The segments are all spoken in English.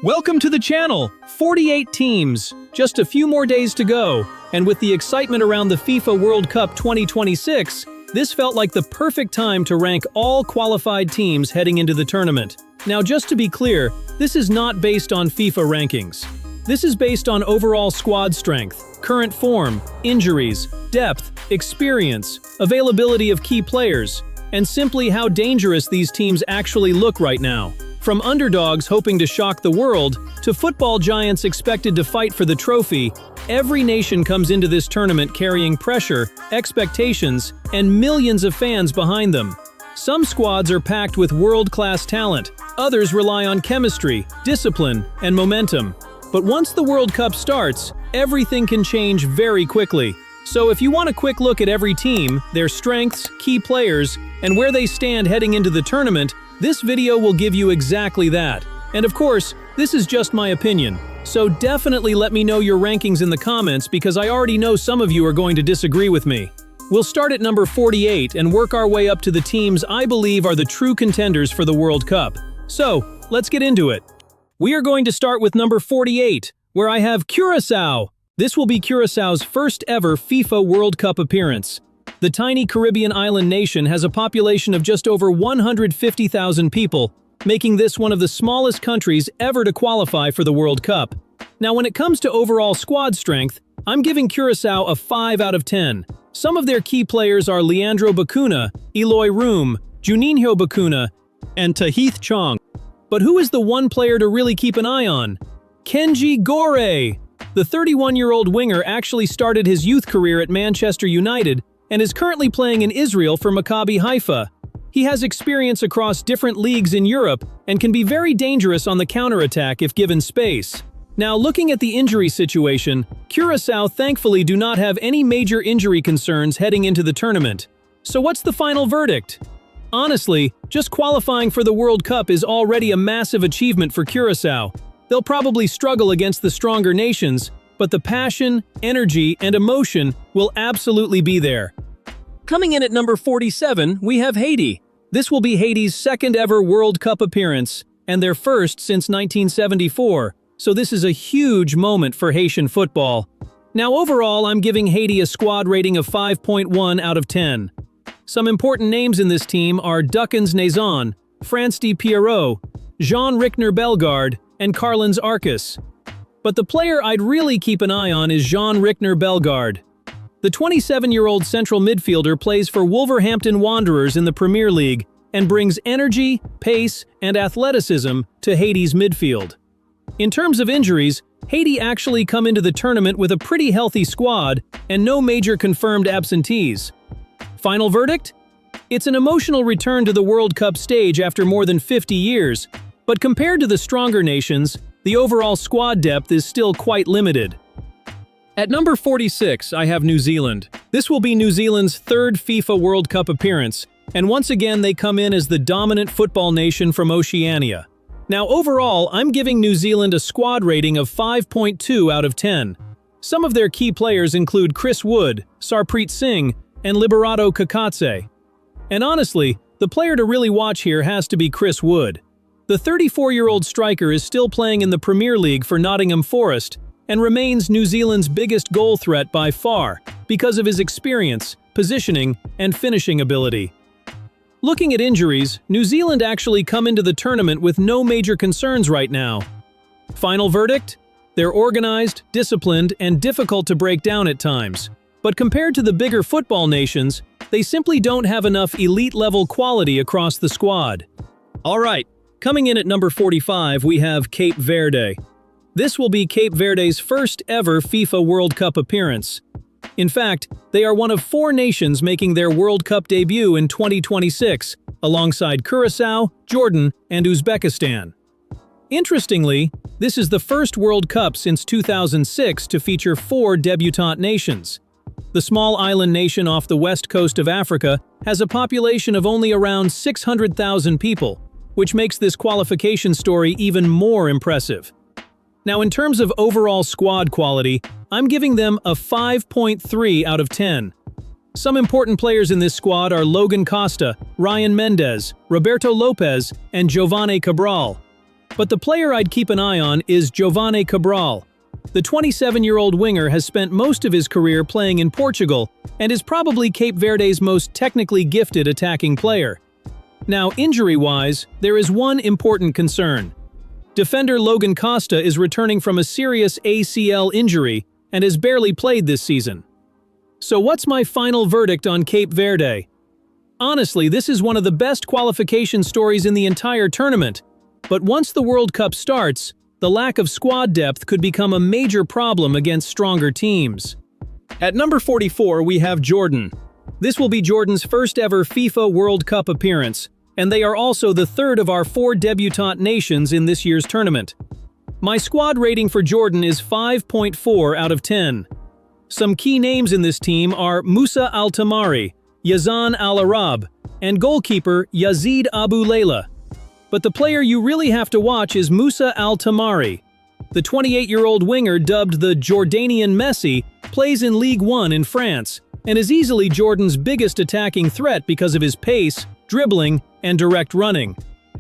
Welcome to the channel! 48 teams, just a few more days to go, and with the excitement around the FIFA World Cup 2026, this felt like the perfect time to rank all qualified teams heading into the tournament. Now just to be clear, this is not based on FIFA rankings. This is based on overall squad strength, current form, injuries, depth, experience, availability of key players, and simply how dangerous these teams actually look right now. From underdogs hoping to shock the world, to football giants expected to fight for the trophy, every nation comes into this tournament carrying pressure, expectations, and millions of fans behind them. Some squads are packed with world-class talent, others rely on chemistry, discipline, and momentum. But once the World Cup starts, everything can change very quickly. So if you want a quick look at every team, their strengths, key players, and where they stand heading into the tournament, this video will give you exactly that. And of course, this is just my opinion. So definitely let me know your rankings in the comments because I already know some of you are going to disagree with me. We'll start at number 48 and work our way up to the teams I believe are the true contenders for the World Cup. So, let's get into it. We are going to start with number 48, where I have Curaçao. This will be Curaçao's first ever FIFA World Cup appearance. The tiny Caribbean island nation has a population of just over 150,000 people, making this one of the smallest countries ever to qualify for the World Cup. Now when it comes to overall squad strength, I'm giving Curaçao a 5 out of 10. Some of their key players are Leandro Bacuna, Eloy Room, Juninho Bacuna, and Tahith Chong. But who is the one player to really keep an eye on? Kenji Gore! The 31-year-old winger actually started his youth career at Manchester United and is currently playing in Israel for Maccabi Haifa. He has experience across different leagues in Europe and can be very dangerous on the counterattack if given space. Now looking at the injury situation, Curaçao thankfully do not have any major injury concerns heading into the tournament. So what's the final verdict? Honestly, just qualifying for the World Cup is already a massive achievement for Curaçao. They'll probably struggle against the stronger nations, but the passion, energy, and emotion will absolutely be there. Coming in at number 47, we have Haiti. This will be Haiti's second ever World Cup appearance, and their first since 1974, so this is a huge moment for Haitian football. Now overall, I'm giving Haiti a squad rating of 5.1 out of 10. Some important names in this team are Duckens Nazon, France Di Pierrot, Jean Rickner Bellegarde, and Carlins Arcus. But the player I'd really keep an eye on is Jean Rickner Bellegarde. The 27-year-old central midfielder plays for Wolverhampton Wanderers in the Premier League and brings energy, pace, and athleticism to Haiti's midfield. In terms of injuries, Haiti actually come into the tournament with a pretty healthy squad and no major confirmed absentees. Final verdict? It's an emotional return to the World Cup stage after more than 50 years, but compared to the stronger nations, the overall squad depth is still quite limited. At number 46, I have New Zealand. This will be New Zealand's third FIFA World Cup appearance, and once again they come in as the dominant football nation from Oceania. Now overall, I'm giving New Zealand a squad rating of 5.2 out of 10. Some of their key players include Chris Wood, Sarpreet Singh, and Liberato Kakatse. And honestly, the player to really watch here has to be Chris Wood. The 34-year-old striker is still playing in the Premier League for Nottingham Forest and remains New Zealand's biggest goal threat by far because of his experience, positioning, and finishing ability. Looking at injuries, New Zealand actually come into the tournament with no major concerns right now. Final verdict? They're organized, disciplined, and difficult to break down at times. But compared to the bigger football nations, they simply don't have enough elite-level quality across the squad. Alright, coming in at number 45, we have Cape Verde. This will be Cape Verde's first ever FIFA World Cup appearance. In fact, they are one of 4 nations making their World Cup debut in 2026, alongside Curaçao, Jordan, and Uzbekistan. Interestingly, this is the first World Cup since 2006 to feature 4 debutant nations. The small island nation off the west coast of Africa has a population of only around 600,000 people, which makes this qualification story even more impressive. Now in terms of overall squad quality, I'm giving them a 5.3 out of 10. Some important players in this squad are Logan Costa, Ryan Mendes, Roberto Lopez, and Giovane Cabral. But the player I'd keep an eye on is Giovane Cabral. The 27-year-old winger has spent most of his career playing in Portugal and is probably Cape Verde's most technically gifted attacking player. Now, injury-wise, there is one important concern. Defender Logan Costa is returning from a serious ACL injury and has barely played this season. So what's my final verdict on Cape Verde? Honestly, this is one of the best qualification stories in the entire tournament, but once the World Cup starts, the lack of squad depth could become a major problem against stronger teams. At number 44, we have Jordan. This will be Jordan's first ever FIFA World Cup appearance, and they are also the third of our 4 debutant nations in this year's tournament. My squad rating for Jordan is 5.4 out of 10. Some key names in this team are Musa Al-Tamari, Yazan Al-Arab, and goalkeeper Yazid Abu Layla. But the player you really have to watch is Musa Al-Tamari. The 28-year-old winger, dubbed the Jordanian Messi, plays in Ligue 1 in France, and is easily Jordan's biggest attacking threat because of his pace, dribbling, and direct running.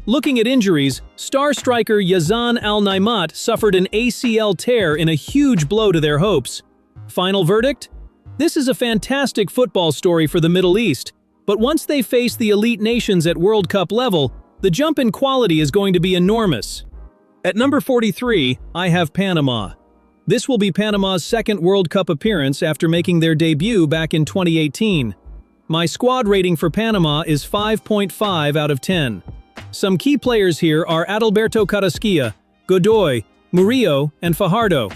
Looking at injuries, star striker Yazan Al-Naimat suffered an ACL tear in a huge blow to their hopes. Final verdict? This is a fantastic football story for the Middle East, but once they face the elite nations at World Cup level, the jump in quality is going to be enormous. At number 43, I have Panama. This will be Panama's second World Cup appearance after making their debut back in 2018. My squad rating for Panama is 5.5 out of 10. Some key players here are Adalberto Carrasquilla, Godoy, Murillo, and Fajardo.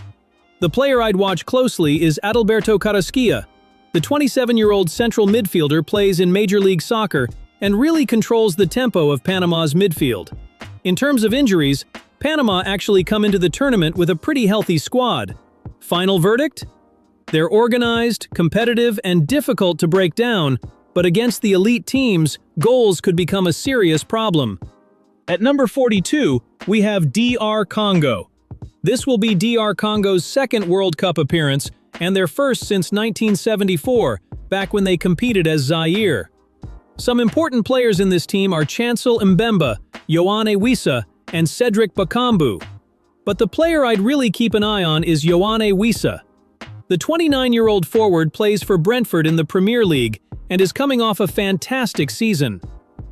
The player I'd watch closely is Adalberto Carrasquilla. The 27-year-old central midfielder plays in Major League Soccer and really controls the tempo of Panama's midfield. In terms of injuries, Panama actually come into the tournament with a pretty healthy squad. Final verdict? They're organized, competitive, and difficult to break down, but against the elite teams, goals could become a serious problem. At number 42, we have DR Congo. This will be DR Congo's second World Cup appearance and their first since 1974, back when they competed as Zaire. Some important players in this team are Chancel Mbemba, Yoane Wissa, and Cedric Bakambu. But the player I'd really keep an eye on is Yoane Wissa. The 29-year-old forward plays for Brentford in the Premier League and is coming off a fantastic season.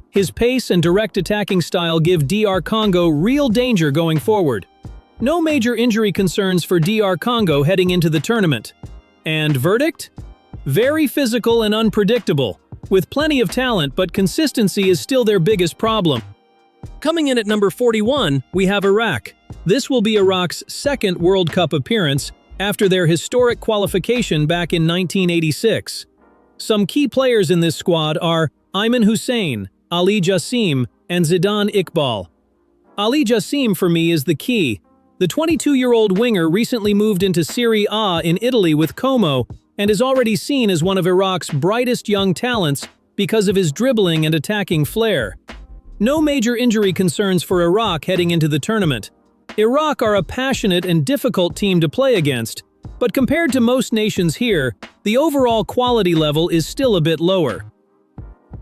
His pace and direct attacking style give DR Congo real danger going forward. No major injury concerns for DR Congo heading into the tournament. And verdict? Very physical and unpredictable, with plenty of talent, but consistency is still their biggest problem. Coming in at number 41, we have Iraq. This will be Iraq's second World Cup appearance after their historic qualification back in 1986. Some key players in this squad are Ayman Hussein, Ali Jassim, and Zidane Iqbal. Ali Jassim for me is the key. The 22-year-old winger recently moved into Serie A in Italy with Como and is already seen as one of Iraq's brightest young talents because of his dribbling and attacking flair. No major injury concerns for Iraq heading into the tournament. Iraq are a passionate and difficult team to play against, but compared to most nations here, the overall quality level is still a bit lower.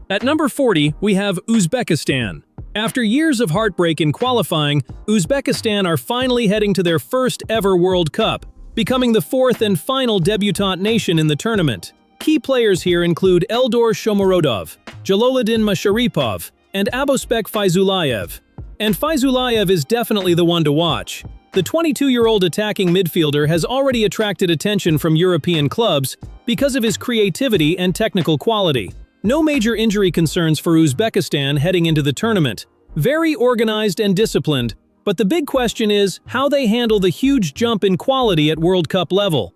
At number 40, we have Uzbekistan. After years of heartbreak in qualifying, Uzbekistan are finally heading to their first ever World Cup, becoming the fourth and final debutant nation in the tournament. Key players here include Eldor Shomurodov, Jaloluddin Masharipov, and Abospek Faizulayev. And Faizulayev is definitely the one to watch. The 22-year-old attacking midfielder has already attracted attention from European clubs because of his creativity and technical quality. No major injury concerns for Uzbekistan heading into the tournament. Very organized and disciplined, but the big question is how they handle the huge jump in quality at World Cup level.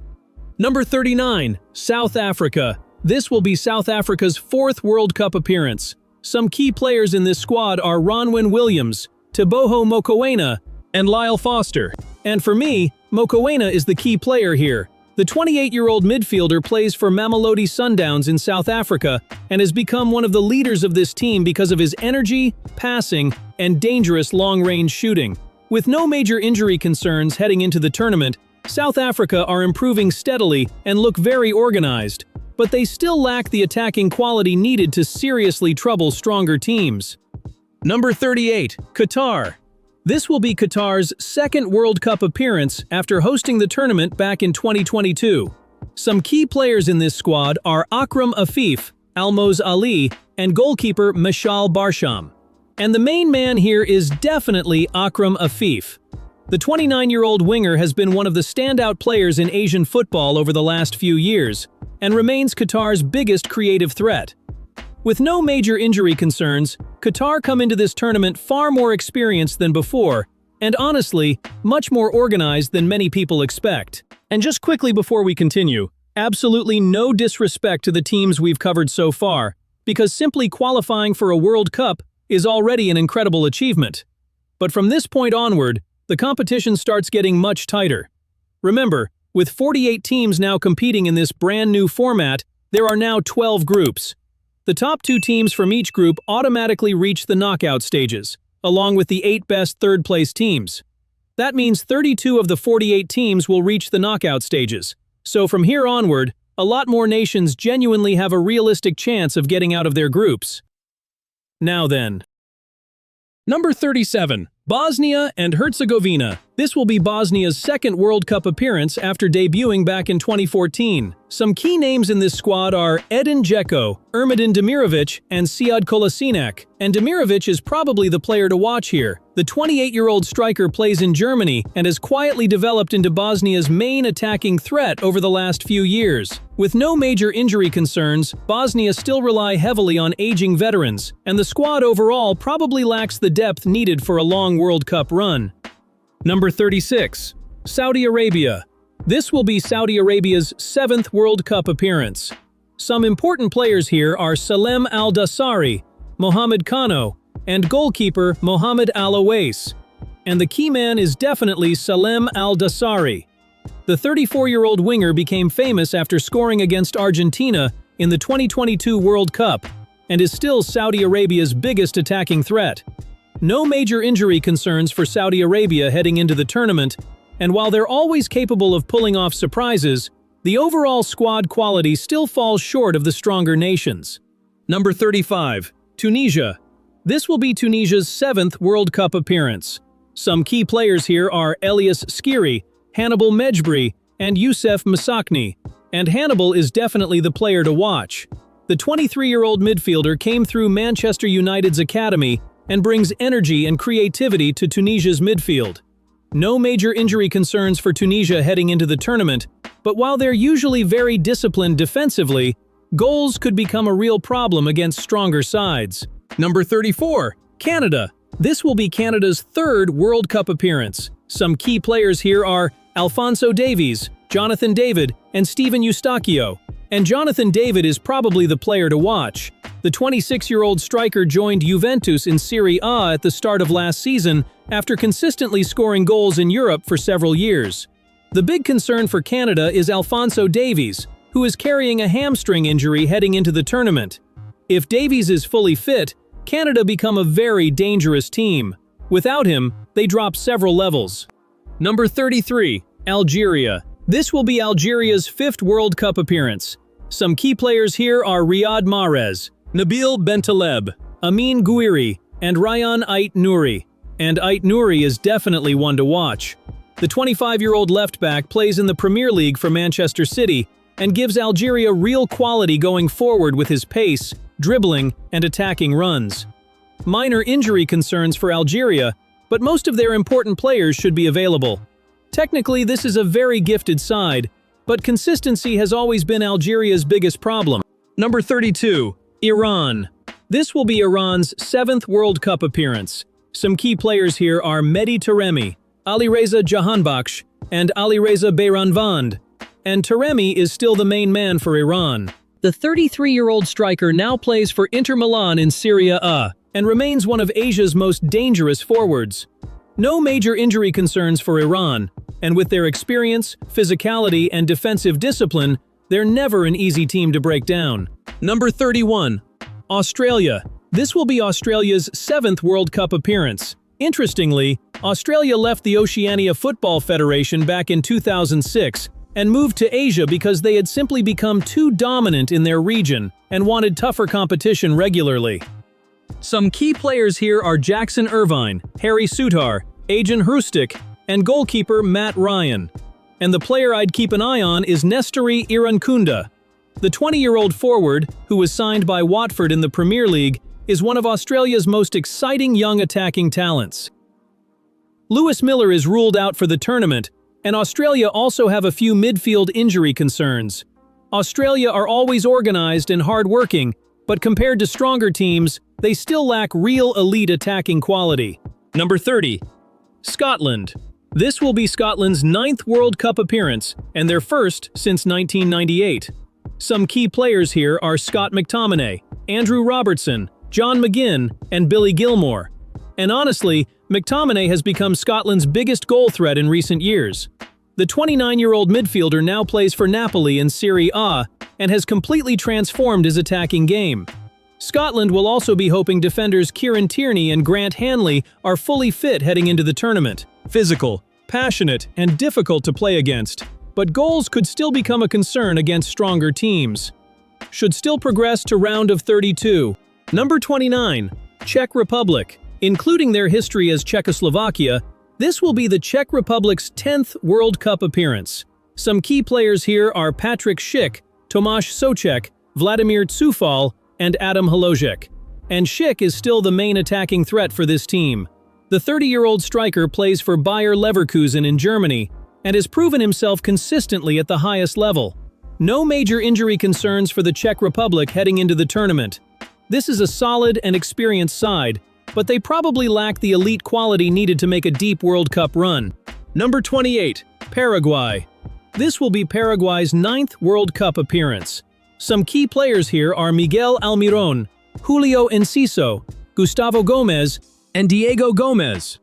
Number 39, South Africa. This will be South Africa's fourth World Cup appearance. Some key players in this squad are Ronwen Williams, Teboho Mokoena, and Lyle Foster. And for me, Mokoena is the key player here. The 28-year-old midfielder plays for Mamelodi Sundowns in South Africa and has become one of the leaders of this team because of his energy, passing, and dangerous long-range shooting. With no major injury concerns heading into the tournament, South Africa are improving steadily and look very organized, but they still lack the attacking quality needed to seriously trouble stronger teams. Number 38, Qatar. This will be Qatar's second World Cup appearance after hosting the tournament back in 2022. Some key players in this squad are Akram Afif, Almoz Ali, and goalkeeper Mashal Barsham. And the main man here is definitely Akram Afif. The 29-year-old winger has been one of the standout players in Asian football over the last few years, and remains Qatar's biggest creative threat. With no major injury concerns, Qatar come into this tournament far more experienced than before, and honestly, much more organized than many people expect. And just quickly before we continue, absolutely no disrespect to the teams we've covered so far, because simply qualifying for a World Cup is already an incredible achievement. But from this point onward, the competition starts getting much tighter. Remember, with 48 teams now competing in this brand new format, there are now 12 groups. The top 2 teams from each group automatically reach the knockout stages, along with the 8 best third-place teams. That means 32 of the 48 teams will reach the knockout stages. So from here onward, a lot more nations genuinely have a realistic chance of getting out of their groups. Now then. Number 37. Bosnia and Herzegovina. This will be Bosnia's second World Cup appearance after debuting back in 2014. Some key names in this squad are Edin Dzeko, Ermedin Demirovic, and Sead Kolasinac. And Demirovic is probably the player to watch here. The 28-year-old striker plays in Germany and has quietly developed into Bosnia's main attacking threat over the last few years. With no major injury concerns, Bosnia still rely heavily on aging veterans, and the squad overall probably lacks the depth needed for a long World Cup run. Number 36. Saudi Arabia. This will be Saudi Arabia's 7th World Cup appearance. Some important players here are Salem Al-Dassari, Mohamed Kano, and goalkeeper Mohamed Al-Owais. And the key man is definitely Salem Al-Dassari. The 34-year-old winger became famous after scoring against Argentina in the 2022 World Cup, and is still Saudi Arabia's biggest attacking threat. No major injury concerns for Saudi Arabia heading into the tournament, and while they're always capable of pulling off surprises, the overall squad quality still falls short of the stronger nations. Number 35. Tunisia. This will be Tunisia's 7th World Cup appearance. Some key players here are Elias Skiri, Hannibal Mejbri, and Youssef Msakni, and Hannibal is definitely the player to watch. The 23-year-old midfielder came through Manchester United's academy and brings energy and creativity to Tunisia's midfield. No major injury concerns for Tunisia heading into the tournament, but while they're usually very disciplined defensively, goals could become a real problem against stronger sides. Number 34. Canada. This will be Canada's 3rd World Cup appearance. Some key players here are Alphonso Davies, Jonathan David, and Steven Eustachio. And Jonathan David is probably the player to watch. The 26-year-old striker joined Juventus in Serie A at the start of last season after consistently scoring goals in Europe for several years. The big concern for Canada is Alphonso Davies, who is carrying a hamstring injury heading into the tournament. If Davies is fully fit, Canada become a very dangerous team. Without him, they drop several levels. Number 33. Algeria. This will be Algeria's 5th World Cup appearance. Some key players here are Riyad Mahrez, Nabil Bentaleb, Amin Gouiri, and Ryan Ait Nouri. And Ait Nouri is definitely one to watch. The 25-year-old left-back plays in the Premier League for Manchester City and gives Algeria real quality going forward with his pace, dribbling, and attacking runs. Minor injury concerns for Algeria, but most of their important players should be available. Technically, this is a very gifted side, but consistency has always been Algeria's biggest problem. Number 32. Iran. This will be Iran's 7th World Cup appearance. Some key players here are Mehdi Taremi, Alireza Jahanbakhsh, and Alireza Bayranvand. And Taremi is still the main man for Iran. The 33-year-old striker now plays for Inter Milan in Serie A and remains one of Asia's most dangerous forwards. No major injury concerns for Iran, and with their experience, physicality, and defensive discipline, they're never an easy team to break down. Number 31. Australia. This will be Australia's 7th World Cup appearance. Interestingly, Australia left the Oceania Football Federation back in 2006 and moved to Asia because they had simply become too dominant in their region and wanted tougher competition regularly. Some key players here are Jackson Irvine, Harry Souttar, Ajan Hrustic, and goalkeeper Matt Ryan. And the player I'd keep an eye on is Nestori Irankunda. The 20-year-old forward, who was signed by Watford in the Premier League, is one of Australia's most exciting young attacking talents. Lewis Miller is ruled out for the tournament, and Australia also have a few midfield injury concerns. Australia are always organized and hard-working, but compared to stronger teams, they still lack real elite attacking quality. Number 30. Scotland. This will be Scotland's 9th World Cup appearance, and their first since 1998. Some key players here are Scott McTominay, Andrew Robertson, John McGinn, and Billy Gilmore. And honestly, McTominay has become Scotland's biggest goal threat in recent years. The 29-year-old midfielder now plays for Napoli in Serie A and has completely transformed his attacking game. Scotland will also be hoping defenders Kieran Tierney and Grant Hanley are fully fit heading into the tournament. Physical, passionate, and difficult to play against, but goals could still become a concern against stronger teams. Should still progress to round of 32. Number 29. Czech Republic. Including their history as Czechoslovakia, this will be the Czech Republic's 10th World Cup appearance. Some key players here are Patrick Schick, Tomáš Souček, Vladimír Coufal, and Adam Hložek. And Schick is still the main attacking threat for this team. The 30-year-old striker plays for Bayer Leverkusen in Germany and has proven himself consistently at the highest level. No major injury concerns for the Czech Republic heading into the tournament. This is a solid and experienced side, but they probably lack the elite quality needed to make a deep World Cup run. Number 28. Paraguay. This will be Paraguay's 9th World Cup appearance. Some key players here are Miguel Almirón, Julio Enciso, Gustavo Gomez, and Diego Gomez.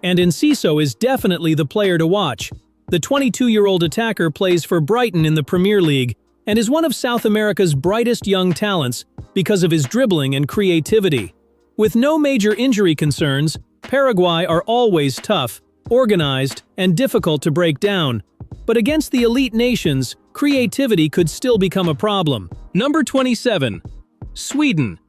And Enciso is definitely the player to watch. The 22-year-old attacker plays for Brighton in the Premier League and is one of South America's brightest young talents because of his dribbling and creativity. With no major injury concerns, Paraguay are always tough, organized, and difficult to break down. But against the elite nations, creativity could still become a problem. Number 27. Sweden.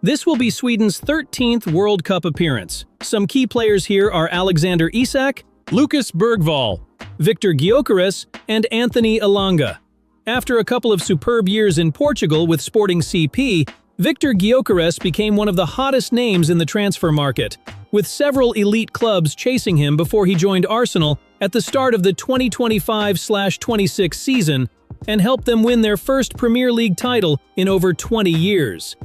This will be Sweden's 13th World Cup appearance. Some key players here are Alexander Isak, Lucas Bergvall, Victor Gyökeres, and Anthony Elanga. After a couple of superb years in Portugal with Sporting CP, Victor Gyökeres became one of the hottest names in the transfer market, with several elite clubs chasing him before he joined Arsenal at the start of the 2025/26 season and helped them win their first Premier League title in over 20 years.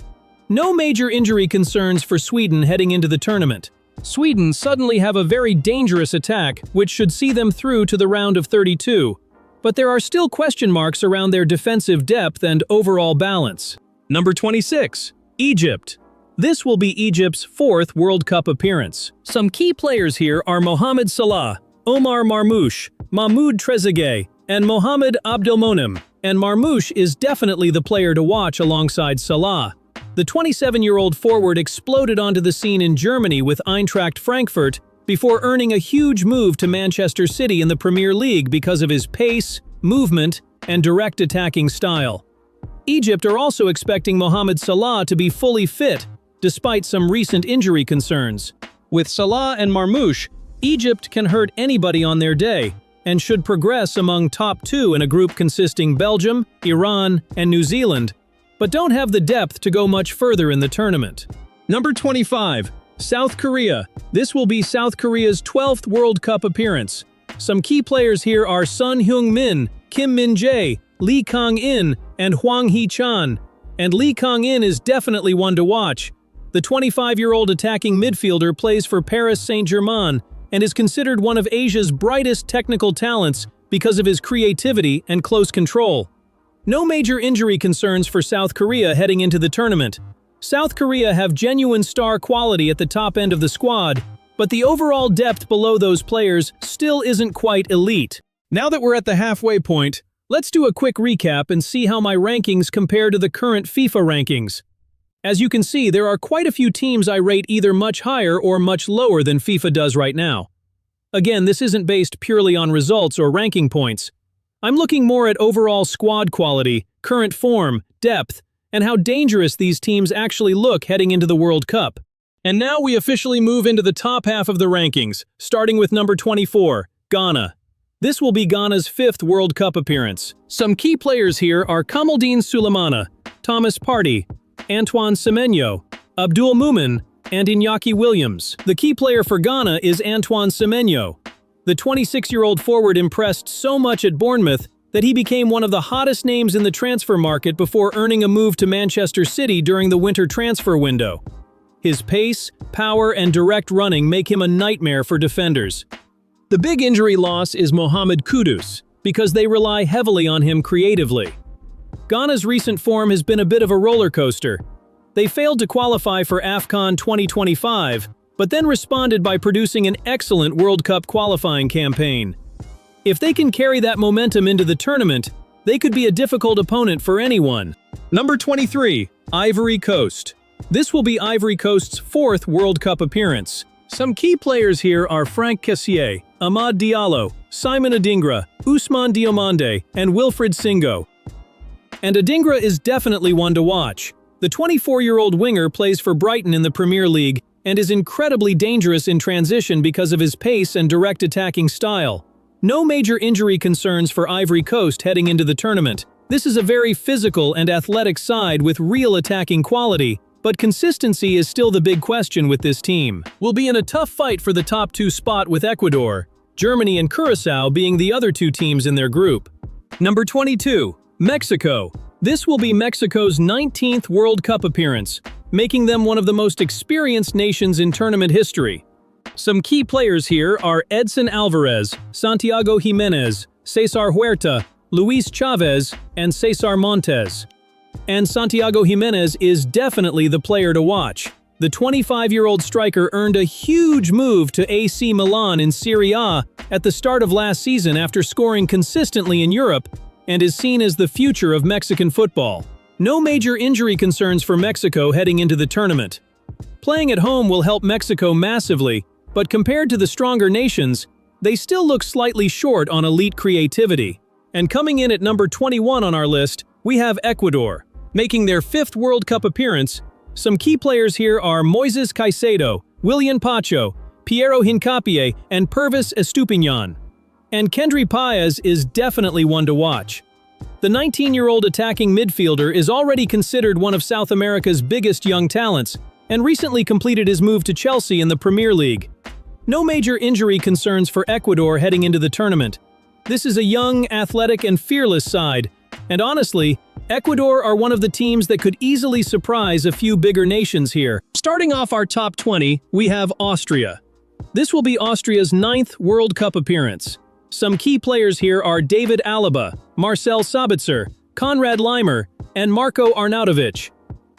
No major injury concerns for Sweden heading into the tournament. Sweden suddenly have a very dangerous attack, which should see them through to the round of 32. But there are still question marks around their defensive depth and overall balance. Number 26. Egypt. This will be Egypt's 4th World Cup appearance. Some key players here are Mohamed Salah, Omar Marmoush, Mahmoud Trezeguet, and Mohamed Abdelmonem. And Marmoush is definitely the player to watch alongside Salah. The 27-year-old forward exploded onto the scene in Germany with Eintracht Frankfurt before earning a huge move to Manchester City in the Premier League because of his pace, movement, and direct attacking style. Egypt are also expecting Mohamed Salah to be fully fit, despite some recent injury concerns. With Salah and Marmoush, Egypt can hurt anybody on their day and should progress among top 2 in a group consisting Belgium, Iran, and New Zealand, but don't have the depth to go much further in the tournament. Number 25. South Korea. This will be South Korea's 12th World Cup appearance. Some key players here are Son Heung-min, Kim Min-jae, Lee Kang-in, and Hwang Hee-chan. And Lee Kang-in is definitely one to watch. The 25-year-old attacking midfielder plays for Paris Saint-Germain and is considered one of Asia's brightest technical talents because of his creativity and close control. No major injury concerns for South Korea heading into the tournament. South Korea have genuine star quality at the top end of the squad, but the overall depth below those players still isn't quite elite. Now that we're at the halfway point, let's do a quick recap and see how my rankings compare to the current FIFA rankings. As you can see, there are quite a few teams I rate either much higher or much lower than FIFA does right now. Again, this isn't based purely on results or ranking points. I'm looking more at overall squad quality, current form, depth, and how dangerous these teams actually look heading into the World Cup. And now we officially move into the top half of the rankings, starting with number 24, Ghana. This will be Ghana's 5th World Cup appearance. Some key players here are Kamaldeen Sulemana, Thomas Partey, Antoine Semenyo, Abdul Mumin, and Iñaki Williams. The key player for Ghana is Antoine Semenyo. The 26-year-old forward impressed so much at Bournemouth that he became one of the hottest names in the transfer market before earning a move to Manchester City during the winter transfer window. His pace, power, and direct running make him a nightmare for defenders. The big injury loss is Mohamed Kudus, because they rely heavily on him creatively. Ghana's recent form has been a bit of a roller coaster. They failed to qualify for AFCON 2025, but then responded by producing an excellent World Cup qualifying campaign. If they can carry that momentum into the tournament, they could be a difficult opponent for anyone. Number 23, Ivory Coast. This will be Ivory Coast's 4th World Cup appearance. Some key players here are Franck Kessié, Amad Diallo, Simon Adingra, Ousmane Diomande, and Wilfried Singo. And Adingra is definitely one to watch. The 24-year-old winger plays for Brighton in the Premier League and is incredibly dangerous in transition because of his pace and direct attacking style. No major injury concerns for Ivory Coast heading into the tournament. This is a very physical and athletic side with real attacking quality, but consistency is still the big question with this team. We'll be in a tough fight for the top 2 spot with Ecuador, Germany and Curaçao being the other 2 teams in their group. Number 22, Mexico. This will be Mexico's 19th World Cup appearance, making them one of the most experienced nations in tournament history. Some key players here are Edson Alvarez, Santiago Jimenez, Cesar Huerta, Luis Chavez, and Cesar Montes. And Santiago Jimenez is definitely the player to watch. The 25-year-old striker earned a huge move to AC Milan in Serie A at the start of last season after scoring consistently in Europe, and is seen as the future of Mexican football. No major injury concerns for Mexico heading into the tournament. Playing at home will help Mexico massively, but compared to the stronger nations, they still look slightly short on elite creativity. And coming in at number 21 on our list, we have Ecuador. Making their 5th World Cup appearance, some key players here are Moises Caicedo, Willian Pacho, Piero Hincapié, and Pervis Estupiñán. And Kendry Páez is definitely one to watch. The 19-year-old attacking midfielder is already considered one of South America's biggest young talents, and recently completed his move to Chelsea in the Premier League. No major injury concerns for Ecuador heading into the tournament. This is a young, athletic, and fearless side, and honestly, Ecuador are one of the teams that could easily surprise a few bigger nations here. Starting off our top 20, we have Austria. This will be Austria's 9th World Cup appearance. Some key players here are David Alaba, Marcel Sabitzer, Konrad Laimer, and Marko Arnautovic.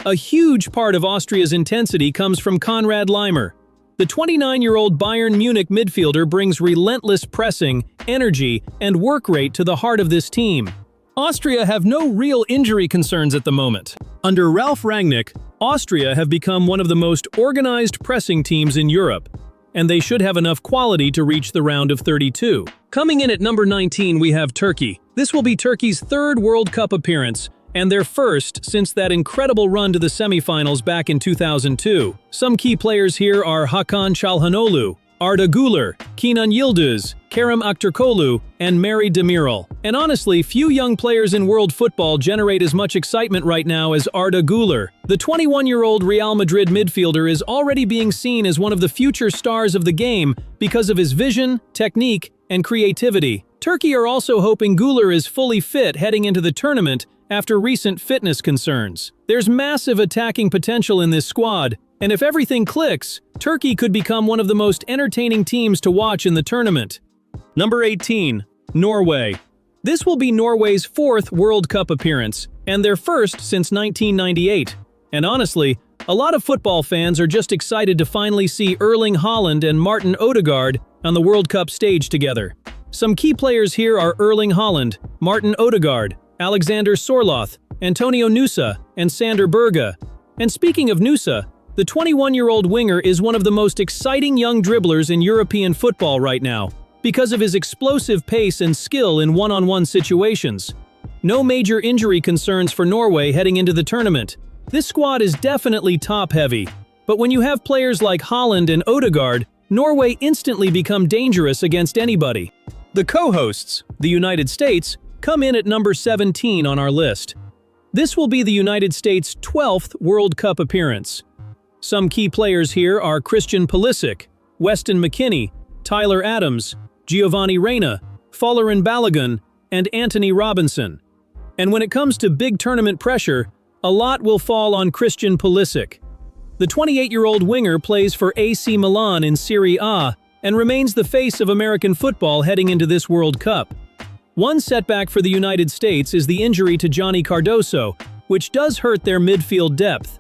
A huge part of Austria's intensity comes from Konrad Laimer. The 29-year-old Bayern Munich midfielder brings relentless pressing, energy, and work rate to the heart of this team. Austria have no real injury concerns at the moment. Under Ralf Rangnick, Austria have become one of the most organized pressing teams in Europe, and they should have enough quality to reach the round of 32. Coming in at number 19, we have Turkey. This will be Turkey's 3rd World Cup appearance, and their first since that incredible run to the semifinals back in 2002. Some key players here are Hakan Çalhanoğlu, Arda Güler, Kenan Yıldız, Kerem Aktürkoğlu, and Merih Demiral. And honestly, few young players in world football generate as much excitement right now as Arda Güler. The 21-year-old Real Madrid midfielder is already being seen as one of the future stars of the game because of his vision, technique, and creativity. Turkey are also hoping Güler is fully fit heading into the tournament after recent fitness concerns. There's massive attacking potential in this squad, and if everything clicks, Turkey could become one of the most entertaining teams to watch in the tournament. Number 18, Norway. This will be Norway's 4th World Cup appearance, and their first since 1998. And honestly, a lot of football fans are just excited to finally see Erling Haaland and Martin Odegaard on the World Cup stage together. Some key players here are Erling Haaland, Martin Odegaard, Alexander Sorloth, Antonio Nusa, and Sander Berge. And speaking of Nusa, the 21-year-old winger is one of the most exciting young dribblers in European football right now, because of his explosive pace and skill in one-on-one situations. No major injury concerns for Norway heading into the tournament. This squad is definitely top-heavy, But when you have players like Haaland and Odegaard, Norway instantly become dangerous against anybody. The co-hosts, the United States, come in at number 17 on our list. This will be the United States' 12th World Cup appearance. Some key players here are Christian Pulisic, Weston McKennie, Tyler Adams, Giovanni Reyna, Folarin Balogun, and Anthony Robinson. And when it comes to big tournament pressure, a lot will fall on Christian Pulisic. The 28-year-old winger plays for AC Milan in Serie A and remains the face of American football heading into this World Cup. One setback for the United States is the injury to Johnny Cardoso, which does hurt their midfield depth.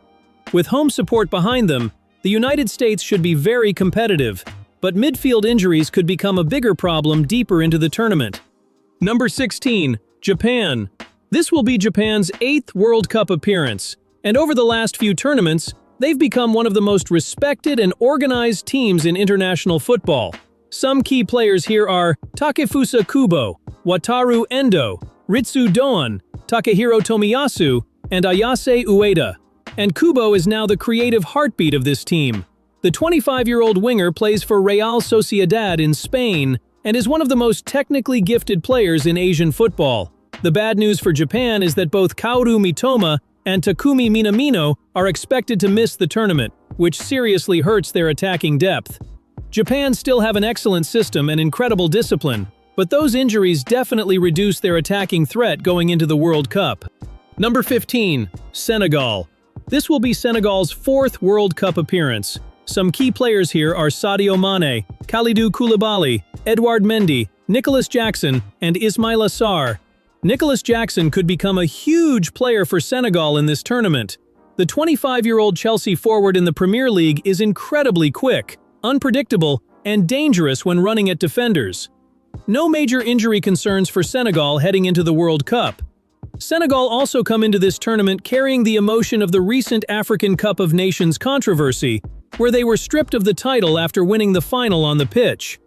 With home support behind them, the United States should be very competitive, but midfield injuries could become a bigger problem deeper into the tournament. Number 16, Japan. This will be Japan's 8th World Cup appearance, and over the last few tournaments, they've become one of the most respected and organized teams in international football. Some key players here are Takefusa Kubo, Wataru Endo, Ritsu Doan, Takehiro Tomiyasu, and Ayase Ueda. And Kubo is now the creative heartbeat of this team. The 25-year-old winger plays for Real Sociedad in Spain and is one of the most technically gifted players in Asian football. The bad news for Japan is that both Kaoru Mitoma and Takumi Minamino are expected to miss the tournament, which seriously hurts their attacking depth. Japan still have an excellent system and incredible discipline, but those injuries definitely reduce their attacking threat going into the World Cup. Number 15, Senegal. This will be Senegal's 4th World Cup appearance. Some key players here are Sadio Mane, Kalidou Koulibaly, Edouard Mendy, Nicolas Jackson, and Ismaila Sarr. Nicolas Jackson could become a huge player for Senegal in this tournament. The 25-year-old Chelsea forward in the Premier League is incredibly quick, unpredictable, and dangerous when running at defenders. No major injury concerns for Senegal heading into the World Cup. Senegal also come into this tournament carrying the emotion of the recent African Cup of Nations controversy, where they were stripped of the title after winning the final on the pitch.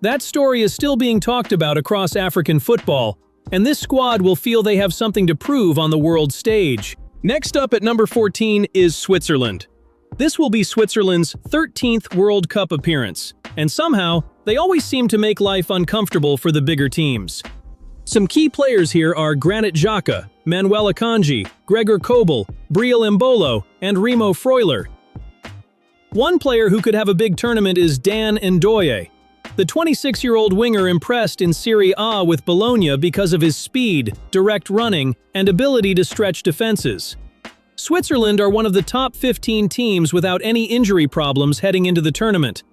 That story is still being talked about across African football, and this squad will feel they have something to prove on the world stage. Next up at number 14 is Switzerland. This will be Switzerland's 13th World Cup appearance, and somehow, they always seem to make life uncomfortable for the bigger teams. Some key players here are Granit Xhaka, Manuel Akanji, Gregor Kobel, Briel Embolo, and Remo Freuler. One player who could have a big tournament is Dan Ndoye. The 26-year-old winger impressed in Serie A with Bologna because of his speed, direct running, and ability to stretch defenses. Switzerland are one of the top 15 teams without any injury problems heading into the tournament.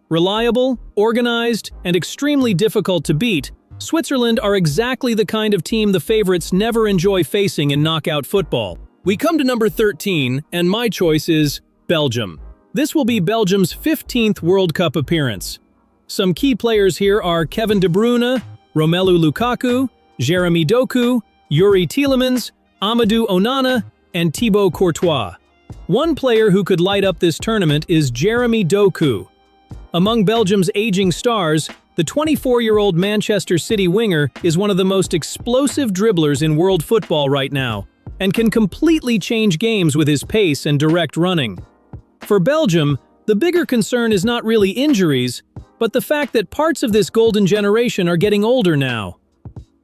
Reliable, organized, and extremely difficult to beat, Switzerland are exactly the kind of team the favorites never enjoy facing in knockout football. We come to number 13, and my choice is Belgium. This will be Belgium's 15th World Cup appearance. Some key players here are Kevin De Bruyne, Romelu Lukaku, Jeremy Doku, Yuri Tielemans, Amadou Onana, and Thibaut Courtois. One player who could light up this tournament is Jeremy Doku. Among Belgium's aging stars, the 24-year-old Manchester City winger is one of the most explosive dribblers in world football right now, and can completely change games with his pace and direct running. For Belgium, the bigger concern is not really injuries, but the fact that parts of this golden generation are getting older now.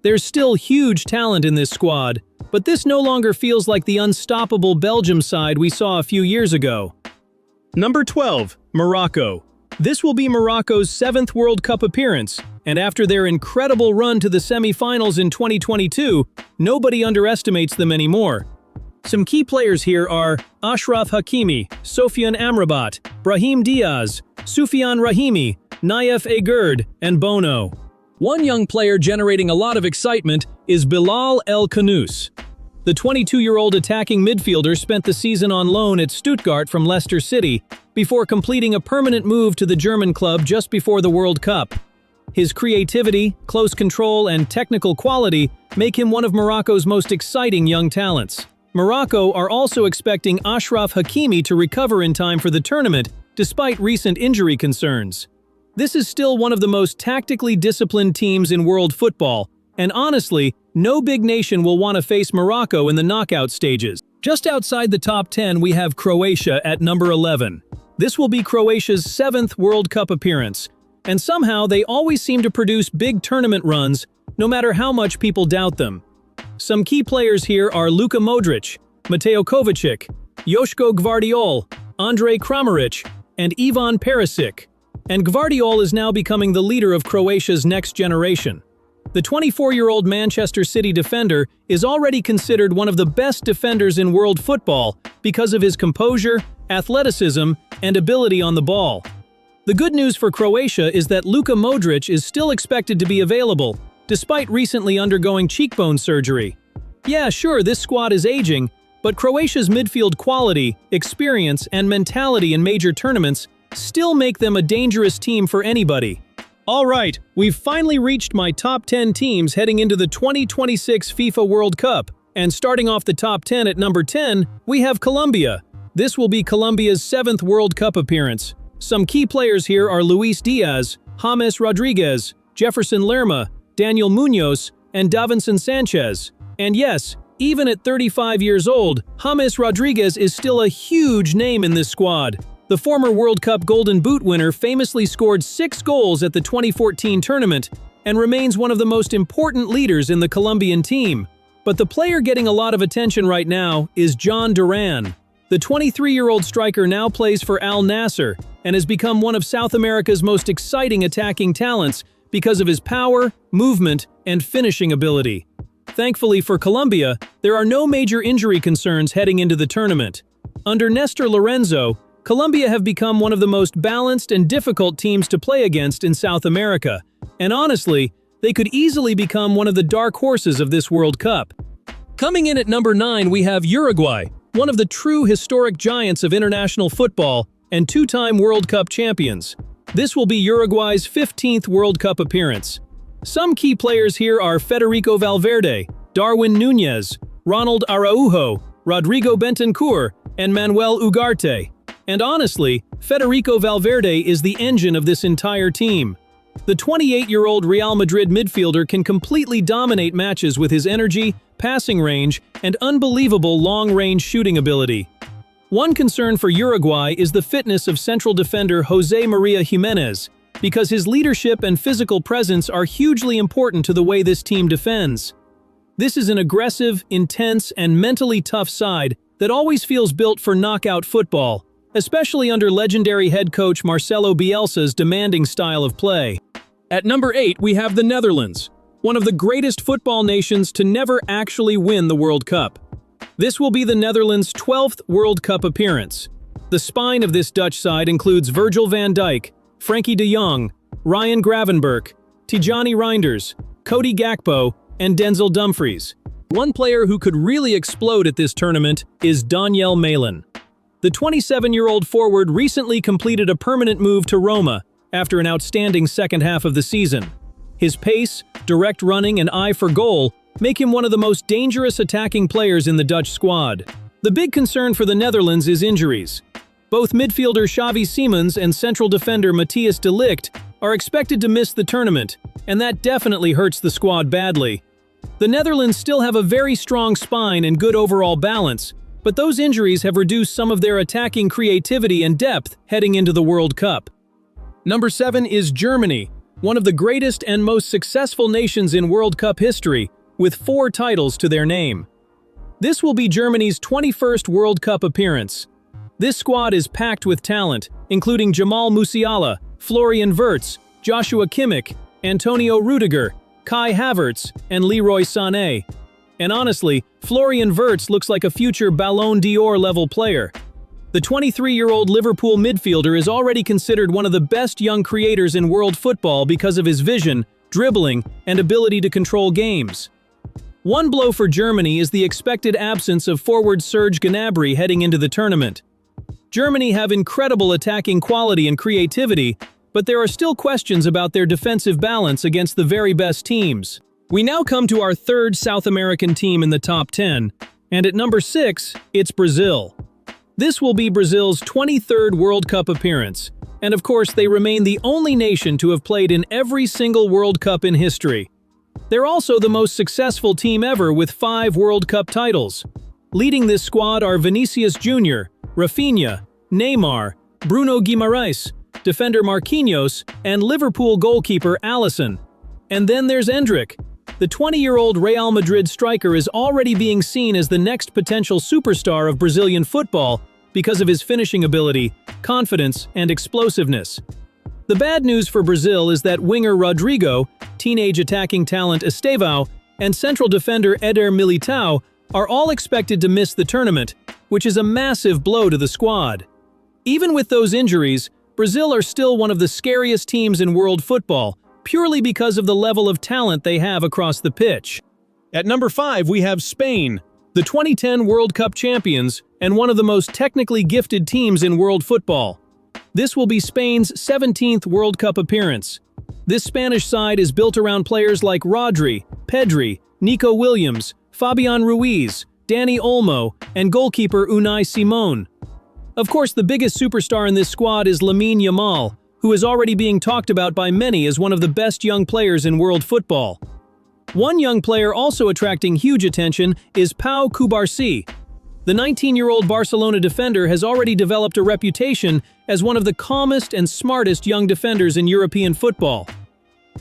There's still huge talent in this squad, but this no longer feels like the unstoppable Belgium side we saw a few years ago. Number 12, Morocco. This will be Morocco's 7th World Cup appearance, and after their incredible run to the semi-finals in 2022, nobody underestimates them anymore. Some key players here are Achraf Hakimi, Sofiane Amrabat, Brahim Diaz, Soufiane Rahimi, Naif Aguerd, and Bono. One young player generating a lot of excitement is Bilal El Khanous. The 22-year-old attacking midfielder spent the season on loan at Stuttgart from Leicester City before completing a permanent move to the German club just before the World Cup. His creativity, close control, and technical quality make him one of Morocco's most exciting young talents. Morocco are also expecting Achraf Hakimi to recover in time for the tournament, despite recent injury concerns. This is still one of the most tactically disciplined teams in world football, and honestly, no big nation will want to face Morocco in the knockout stages. Just outside the top 10, we have Croatia at number 11. This will be Croatia's 7th World Cup appearance, and somehow they always seem to produce big tournament runs, no matter how much people doubt them. Some key players here are Luka Modric, Mateo Kovacic, Joško Gvardiol, Andrej Kramaric, and Ivan Perisic. And Gvardiol is now becoming the leader of Croatia's next generation. The 24-year-old Manchester City defender is already considered one of the best defenders in world football because of his composure, athleticism, and ability on the ball. The good news for Croatia is that Luka Modric is still expected to be available, despite recently undergoing cheekbone surgery. Yeah, sure, this squad is aging, but Croatia's midfield quality, experience, and mentality in major tournaments still make them a dangerous team for anybody. Alright, we've finally reached my top 10 teams heading into the 2026 FIFA World Cup, and starting off the top 10 at number 10, we have Colombia. This will be Colombia's 7th World Cup appearance. Some key players here are Luis Diaz, James Rodriguez, Jefferson Lerma, Daniel Munoz, and Davinson Sanchez. And yes, even at 35 years old, James Rodriguez is still a huge name in this squad. The former World Cup Golden Boot winner famously scored 6 goals at the 2014 tournament and remains one of the most important leaders in the Colombian team. But the player getting a lot of attention right now is John Duran. The 23-year-old striker now plays for Al Nassr and has become one of South America's most exciting attacking talents because of his power, movement, and finishing ability. Thankfully for Colombia, there are no major injury concerns heading into the tournament. Under Nestor Lorenzo, Colombia have become one of the most balanced and difficult teams to play against in South America, and honestly, they could easily become one of the dark horses of this World Cup. Coming in at number 9, we have Uruguay, one of the true historic giants of international football and 2-time World Cup champions. This will be Uruguay's 15th World Cup appearance. Some key players here are Federico Valverde, Darwin Núñez, Ronald Araujo, Rodrigo Bentancur, and Manuel Ugarte. And honestly, Federico Valverde is the engine of this entire team. The 28-year-old Real Madrid midfielder can completely dominate matches with his energy, passing range, and unbelievable long-range shooting ability. One concern for Uruguay is the fitness of central defender José María Jiménez, because his leadership and physical presence are hugely important to the way this team defends. This is an aggressive, intense, and mentally tough side that always feels built for knockout football, especially under legendary head coach Marcelo Bielsa's demanding style of play. At number 8, we have the Netherlands, one of the greatest football nations to never actually win the World Cup. This will be the Netherlands' 12th World Cup appearance. The spine of this Dutch side includes Virgil van Dijk, Frankie de Jong, Ryan Gravenberch, Tijani Reinders, Cody Gakpo, and Denzel Dumfries. One player who could really explode at this tournament is Daniel Malin. The 27-year-old forward recently completed a permanent move to Roma after an outstanding second half of the season. His pace, direct running, and eye for goal make him one of the most dangerous attacking players in the Dutch squad. The big concern for the Netherlands is injuries. Both midfielder Xavi Simons and central defender Matthijs de Ligt are expected to miss the tournament, and that definitely hurts the squad badly. The Netherlands still have a very strong spine and good overall balance, but those injuries have reduced some of their attacking creativity and depth heading into the World Cup. Number 7 is Germany, one of the greatest and most successful nations in World Cup history, with 4 titles to their name. This will be Germany's 21st World Cup appearance. This squad is packed with talent, including Jamal Musiala, Florian Wirtz, Joshua Kimmich, Antonio Rudiger, Kai Havertz, and Leroy Sané. And honestly, Florian Wirtz looks like a future Ballon d'Or level player. The 23-year-old Liverpool midfielder is already considered one of the best young creators in world football because of his vision, dribbling, and ability to control games. One blow for Germany is the expected absence of forward Serge Gnabry heading into the tournament. Germany have incredible attacking quality and creativity, but there are still questions about their defensive balance against the very best teams. We now come to our third South American team in the top 10, and at number 6, it's Brazil. This will be Brazil's 23rd World Cup appearance, and of course they remain the only nation to have played in every single World Cup in history. They're also the most successful team ever with 5 World Cup titles. Leading this squad are Vinicius Jr., Rafinha, Neymar, Bruno Guimaraes, defender Marquinhos, and Liverpool goalkeeper Alisson. And then there's Endrick. The 20-year-old Real Madrid striker is already being seen as the next potential superstar of Brazilian football because of his finishing ability, confidence, and explosiveness. The bad news for Brazil is that winger Rodrigo, teenage attacking talent Estevão, and central defender Eder Militão are all expected to miss the tournament, which is a massive blow to the squad. Even with those injuries, Brazil are still one of the scariest teams in world football, purely because of the level of talent they have across the pitch. At number 5, we have Spain, the 2010 World Cup champions and one of the most technically gifted teams in world football. This will be Spain's 17th World Cup appearance. This Spanish side is built around players like Rodri, Pedri, Nico Williams, Fabian Ruiz, Dani Olmo, and goalkeeper Unai Simon. Of course, the biggest superstar in this squad is Lamine Yamal, who is already being talked about by many as one of the best young players in world football. One young player also attracting huge attention is Pau Cubarsí. The 19-year-old Barcelona defender has already developed a reputation as one of the calmest and smartest young defenders in European football.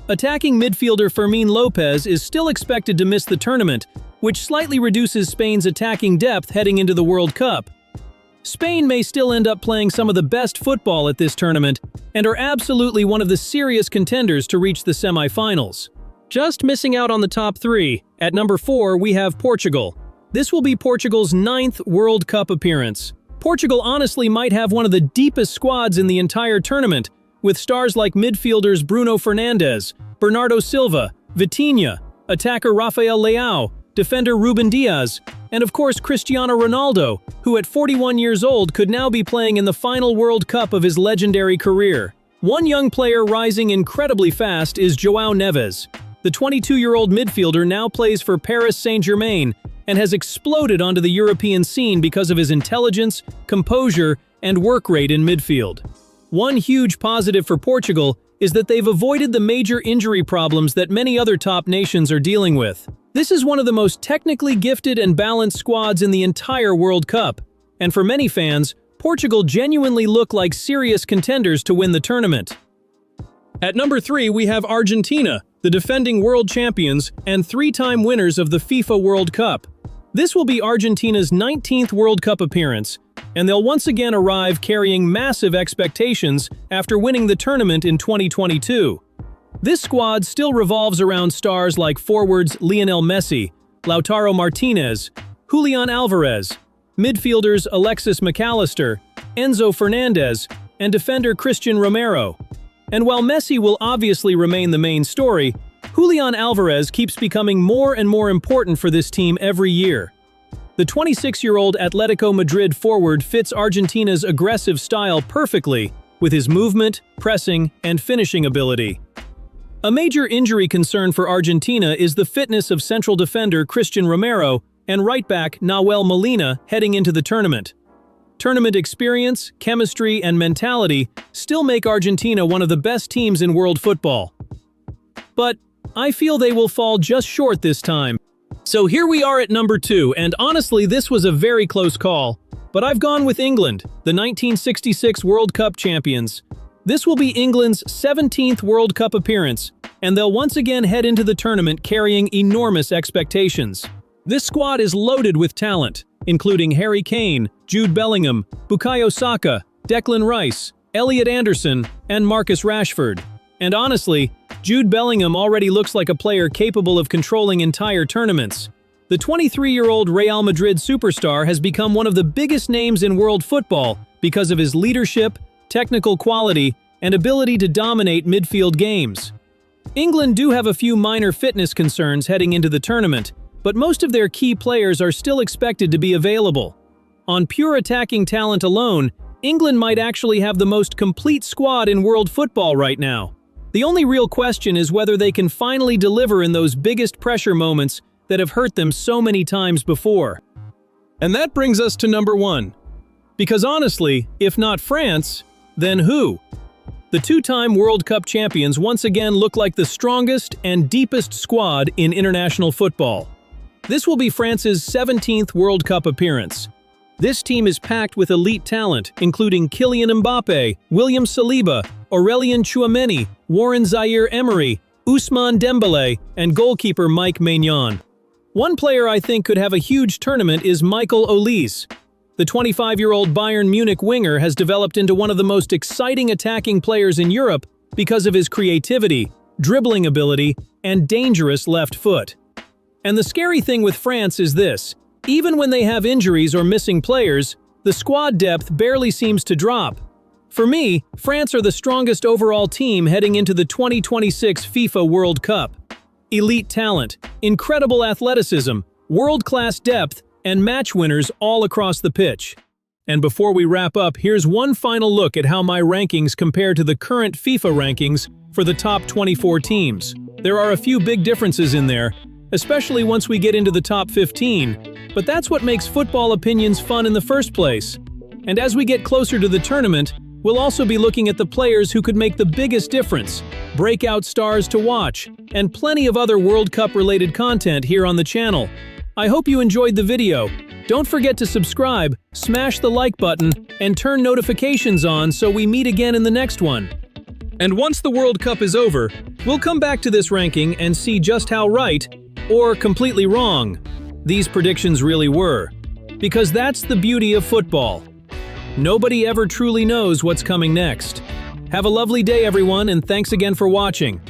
Attacking midfielder Fermín López is still expected to miss the tournament, which slightly reduces Spain's attacking depth heading into the World Cup. Spain may still end up playing some of the best football at this tournament and are absolutely one of the serious contenders to reach the semi-finals. Just missing out on the top 3, at number 4 we have Portugal. This will be Portugal's 9th World Cup appearance. Portugal honestly might have one of the deepest squads in the entire tournament, with stars like midfielders Bruno Fernandes, Bernardo Silva, Vitinha, attacker Rafael Leão, defender Ruben Dias, and of course Cristiano Ronaldo, who at 41 years old could now be playing in the final World Cup of his legendary career. One young player rising incredibly fast is João Neves. The 22-year-old midfielder now plays for Paris Saint-Germain and has exploded onto the European scene because of his intelligence, composure, and work rate in midfield. One huge positive for Portugal is that they've avoided the major injury problems that many other top nations are dealing with. This is one of the most technically gifted and balanced squads in the entire World Cup, and for many fans, Portugal genuinely look like serious contenders to win the tournament. At number 3, we have Argentina, the defending world champions and 3-time winners of the FIFA World Cup. This will be Argentina's 19th World Cup appearance, and they'll once again arrive carrying massive expectations after winning the tournament in 2022. This squad still revolves around stars like forwards Lionel Messi, Lautaro Martinez, Julian Alvarez, midfielders Alexis McAllister, Enzo Fernandez, and defender Christian Romero. And while Messi will obviously remain the main story, Julian Alvarez keeps becoming more and more important for this team every year. The 26-year-old Atletico Madrid forward fits Argentina's aggressive style perfectly with his movement, pressing, and finishing ability. A major injury concern for Argentina is the fitness of central defender Christian Romero and right-back Nahuel Molina heading into the tournament. Tournament experience, chemistry, and mentality still make Argentina one of the best teams in world football. But I feel they will fall just short this time. So here we are at number 2, and honestly this was a very close call. But I've gone with England, the 1966 World Cup champions. This will be England's 17th World Cup appearance, and they'll once again head into the tournament carrying enormous expectations. This squad is loaded with talent, including Harry Kane, Jude Bellingham, Bukayo Saka, Declan Rice, Elliot Anderson, and Marcus Rashford. And honestly, Jude Bellingham already looks like a player capable of controlling entire tournaments. The 23-year-old Real Madrid superstar has become one of the biggest names in world football because of his leadership, technical quality, and ability to dominate midfield games. England do have a few minor fitness concerns heading into the tournament, but most of their key players are still expected to be available. On pure attacking talent alone, England might actually have the most complete squad in world football right now. The only real question is whether they can finally deliver in those biggest pressure moments that have hurt them so many times before. And that brings us to number 1. Because honestly, if not France, then who? The 2-time World Cup champions once again look like the strongest and deepest squad in international football. This will be France's 17th World Cup appearance. This team is packed with elite talent, including Kylian Mbappe, William Saliba, Aurélien Tchouameni, Warren Zaïre-Emery, Ousmane Dembélé, and goalkeeper Mike Maignan. One player I think could have a huge tournament is Michael Olise. The 25-year-old Bayern Munich winger has developed into one of the most exciting attacking players in Europe because of his creativity, dribbling ability, and dangerous left foot. And the scary thing with France is this: even when they have injuries or missing players, the squad depth barely seems to drop. For me, France are the strongest overall team heading into the 2026 FIFA World Cup. Elite talent, incredible athleticism, world-class depth, and match winners all across the pitch. And before we wrap up, here's one final look at how my rankings compare to the current FIFA rankings for the top 24 teams. There are a few big differences in there, especially once we get into the top 15, but that's what makes football opinions fun in the first place. And as we get closer to the tournament, we'll also be looking at the players who could make the biggest difference, breakout stars to watch, and plenty of other World Cup-related content here on the channel. I hope you enjoyed the video. Don't forget to subscribe, smash the like button, and turn notifications on so we meet again in the next one. And once the World Cup is over, we'll come back to this ranking and see just how right, or completely wrong, these predictions really were. Because that's the beauty of football. Nobody ever truly knows what's coming next. Have a lovely day, everyone, and thanks again for watching.